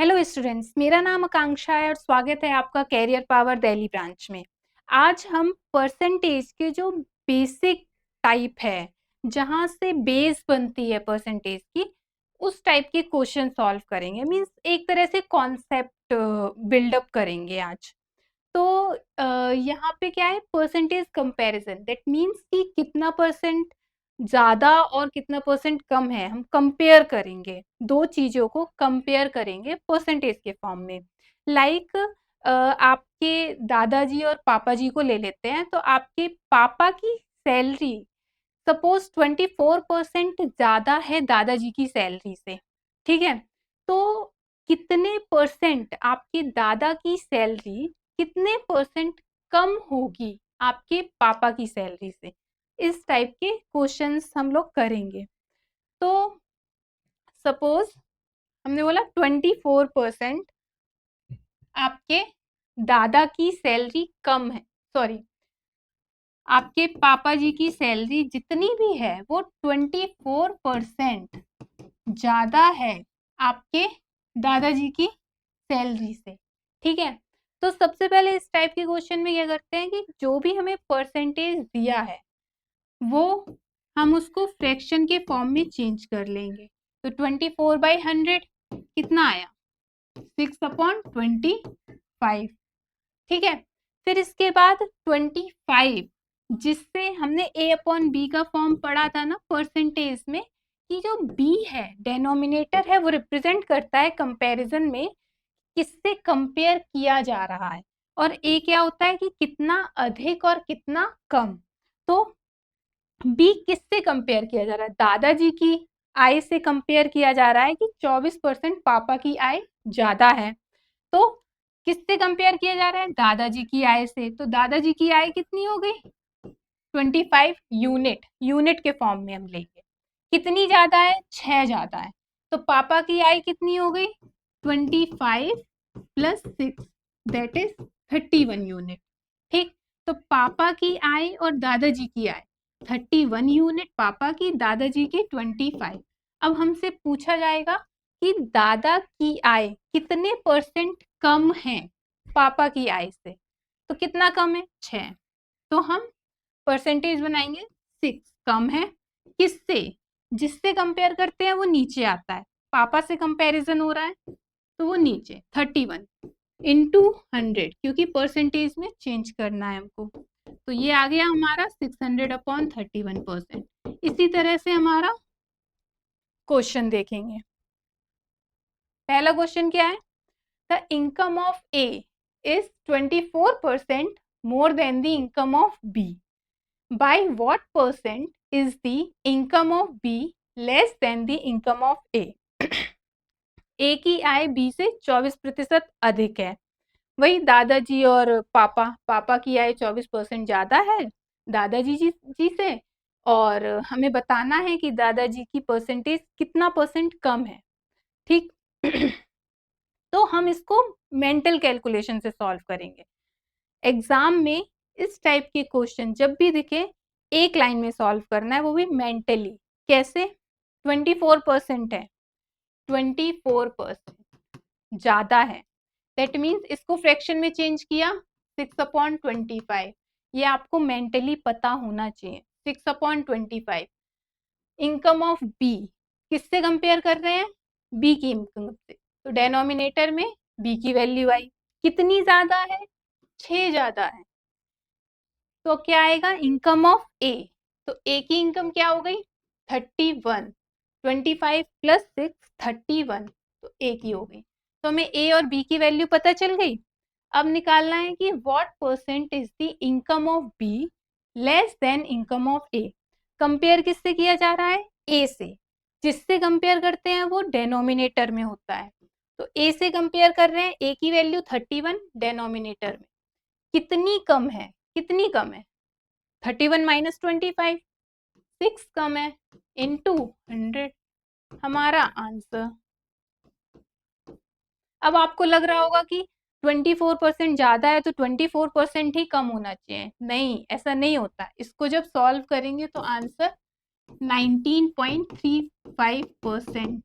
Hello students, मेरा नाम आकांक्षा है और स्वागत है आपका कैरियर पावर दिल्ली ब्रांच में। आज हम परसेंटेज के जो बेसिक टाइप है, जहां से बेस बनती है परसेंटेज की, उस टाइप के क्वेश्चन सॉल्व करेंगे। मींस एक तरह से कॉन्सेप्ट बिल्डअप करेंगे आज। तो यहाँ पे क्या है, परसेंटेज कंपैरिजन। दैट मींस कि कितना परसेंट ज्यादा और कितना परसेंट कम है, हम कंपेयर करेंगे। दो चीजों को कंपेयर करेंगे परसेंटेज के फॉर्म में। लाइक आपके दादाजी और पापा जी को ले लेते हैं। तो आपके पापा की सैलरी सपोज 24% ज्यादा है दादाजी की सैलरी से, ठीक है। तो कितने परसेंट आपके दादा की सैलरी कितने परसेंट कम होगी आपके पापा की सैलरी से, इस टाइप के क्वेश्चंस हम लोग करेंगे। तो सपोज हमने बोला 24% आपके दादा की सैलरी कम है, सॉरी, आपके पापा जी की सैलरी जितनी भी है वो 24% ज्यादा है आपके दादाजी की सैलरी से, ठीक है। तो सबसे पहले इस टाइप के क्वेश्चन में क्या करते हैं कि जो भी हमें परसेंटेज दिया है वो हम उसको फ्रैक्शन के फॉर्म में चेंज कर लेंगे। तो 24/100 कितना आया, 6/25, ठीक है। फिर इसके बाद 25, जिससे हमने a/b का फॉर्म पढ़ा था ना परसेंटेज में, कि जो b है डेनोमिनेटर है, वो रिप्रेजेंट करता है कंपैरिजन में किससे कंपेयर किया जा रहा है, और a क्या होता है कि कितना अधिक और कितना कम। तो b किससे कंपेयर किया जा रहा है, दादाजी की आय से कंपेयर किया जा रहा है कि 24% पापा की आय ज्यादा है। तो किससे कंपेयर किया जा रहा है, दादाजी की आय से। तो दादाजी की आय कितनी हो गई, 25 यूनिट, यूनिट के फॉर्म में हम लेंगे। कितनी ज्यादा है, 6 ज्यादा है। तो पापा की आय कितनी हो गई, 25 + 6 दैट इज 31 यूनिट, ठीक। तो पापा की आय और दादाजी की आय 31 यूनिट पापा की, दादाजी की 25। अब हमसे पूछा जाएगा कि दादा की आय कितने परसेंट कम है पापा की आय से। तो कितना कम है, 6। तो हम परसेंटेज बनाएंगे, 6 कम है किससे, जिससे कंपेयर करते हैं वो नीचे आता है। पापा से कंपैरिजन हो रहा है तो वो नीचे 31 × 100, क्योंकि परसेंटेज में चेंज करना है हमको। तो ये आ गया हमारा 600/31%। इसी तरह से हमारा क्वेश्चन देखेंगे। पहला क्वेश्चन क्या है, the income of A is 24% more than the income of B. By what percent is the income of B less than the income of A? A की आय B से 24% अधिक है। वही दादाजी और पापा की आय 24% ज्यादा है दादाजी जी से, और हमें बताना है कि दादाजी की परसेंटेज कितना परसेंट कम है, ठीक। तो हम इसको मेंटल कैलकुलेशन से सॉल्व करेंगे। एग्जाम में इस टाइप के क्वेश्चन जब भी दिखे, एक लाइन में सॉल्व करना है, वो भी मेंटली। कैसे, 24% है, 24% ज्यादा है, दैट मीन्स इसको फ्रैक्शन में चेंज किया, 6/25। ये आपको मेंटली पता होना चाहिए, 6/25। इनकम ऑफ बी किससे कंपेयर कर रहे हैं, बी की इनकम से। तो डेनोमिनेटर में बी की वैल्यू आई, कितनी ज्यादा है, 6 ज्यादा है। तो क्या आएगा, इनकम ऑफ ए। तो ए की इनकम क्या हो गई, 31, 25 + 6 31, तो ए की हो गई। तो हमें ए और बी की वैल्यू पता चल गई। अब निकालना है कि what percent is the income of be less than income of A. Compare किससे किया जा रहा है, ए से। जिससे कंपेयर करते हैं वो डेनोमिनेटर में होता है। तो ए से कंपेयर कर रहे हैं, ए की वैल्यू 31 डेनोमिनेटर में, कितनी कम है, कितनी कम है, 31 - 25, 6 कम है, इनटू 100 हमारा आंसर। अब आपको लग रहा होगा कि 24% ज्यादा है तो 24% ही कम होना चाहिए। नहीं, ऐसा नहीं होता। इसको जब सॉल्व करेंगे तो आंसर 19.35%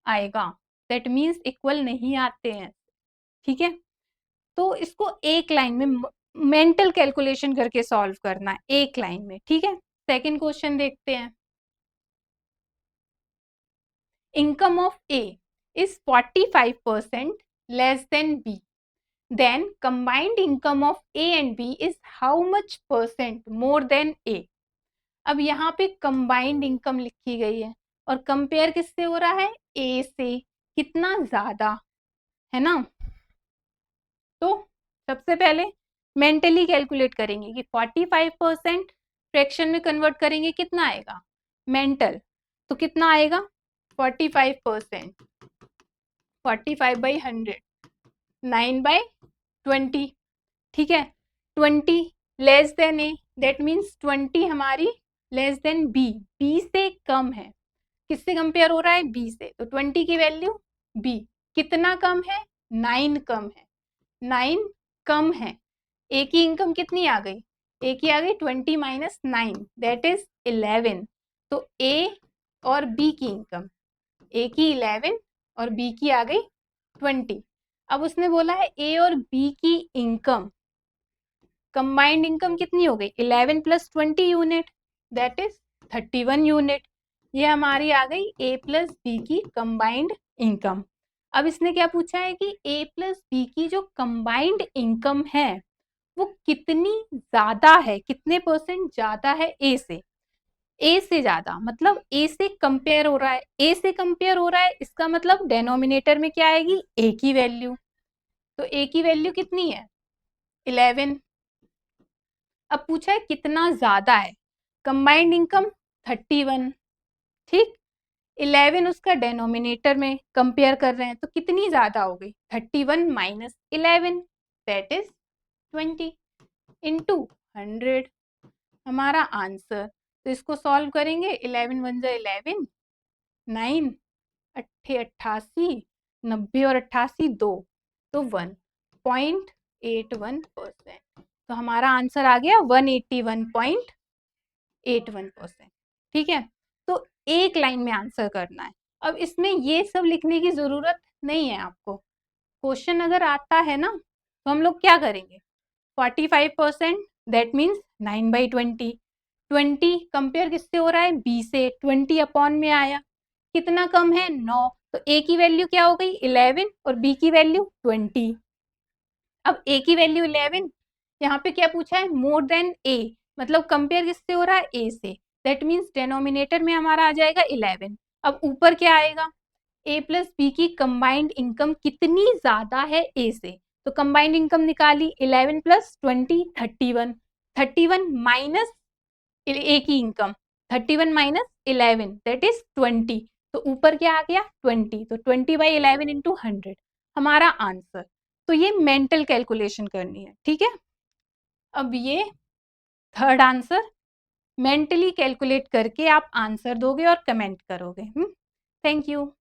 आएगा। दैट मीन्स इक्वल नहीं आते हैं, ठीक है। तो इसको एक लाइन में मेंटल कैलकुलेशन करके सॉल्व करना है, एक लाइन में, ठीक है। सेकंड क्वेश्चन देखते हैं। Income of A is 45% less than B, then combined income of A and B is how much percent more than A। अब यहाँ पे combined income लिखी गई है और कंपेयर किससे हो रहा है, A से, कितना ज्यादा, है ना। तो सबसे पहले मेंटली कैलकुलेट करेंगे कि 45% फ्रैक्शन में कन्वर्ट करेंगे, कितना आएगा मेंटल, तो कितना आएगा 45%, 45/100, 9/20, ठीक है। 20 less than A, that means 20 हमारी लेस देन बी, बी से कम है, किससे कंपेयर हो रहा है, बी से, तो 20 की वैल्यू बी, कितना कम है 9 कम है, 9 कम है। ए की इनकम कितनी आ गई, ए की आ गई 20 माइनस 9 दैट इज 11। तो ए और बी की इनकम, ए की 11 और बी की आ गई 20। अब उसने बोला है ए और बी की इनकम, कंबाइंड इनकम कितनी हो गई 11 plus 20 unit, that is 31 unit. ये हमारी आ गई ए प्लस बी की कंबाइंड इनकम। अब इसने क्या पूछा है कि ए प्लस बी की जो कंबाइंड इनकम है वो कितनी ज्यादा है, कितने परसेंट ज्यादा है ए से, ए से ज्यादा मतलब ए से कंपेयर हो रहा है, ए से कंपेयर हो रहा है, इसका मतलब डेनोमिनेटर में क्या आएगी, ए की वैल्यू। तो ए की वैल्यू कितनी है 11। अब पूछा है कितना ज्यादा है, कंबाइंड इनकम 31, ठीक, 11 उसका डेनोमिनेटर में कंपेयर कर रहे हैं, तो कितनी ज्यादा हो गई 31 माइनस 11 दैट इज 20 इंटू 100 हमारा आंसर। तो इसको सॉल्व करेंगे, 11 वन जा 11, 9 अट्ठे 88, 90 और 88 2, तो 1.81%। तो हमारा आंसर आ गया 181.81%, ठीक है। तो एक लाइन में आंसर करना है। अब इसमें ये सब लिखने की जरूरत नहीं है आपको, क्वेश्चन अगर आता है ना तो हम लोग क्या करेंगे, 45% दैट मीन्स 9/20, 20 कंपेयर किससे हो रहा है बी से, 20 अपॉन में आया, कितना कम है 9, तो ए की वैल्यू क्या हो गई 11 और बी की वैल्यू 20। अब ए की वैल्यू 11, यहाँ पे क्या पूछा है मोर देन ए, मतलब कंपेयर किससे हो रहा है ए से, दैट मीन्स डेनोमिनेटर में हमारा आ जाएगा 11। अब ऊपर क्या आएगा, ए प्लस बी की कंबाइंड इनकम कितनी ज्यादा है ए से, तो कंबाइंड इनकम निकाली 11 प्लस 20 31, 31 माइनस ए की इनकम, 31 माइनस 11 दैट इज 20, तो ऊपर क्या आ गया 20, तो 20/11 इंटू 100 हमारा आंसर। तो ये मेंटल कैलकुलेशन करनी है, ठीक है। अब ये थर्ड आंसर मेंटली कैलकुलेट करके आप आंसर दोगे और कमेंट करोगे। Thank you.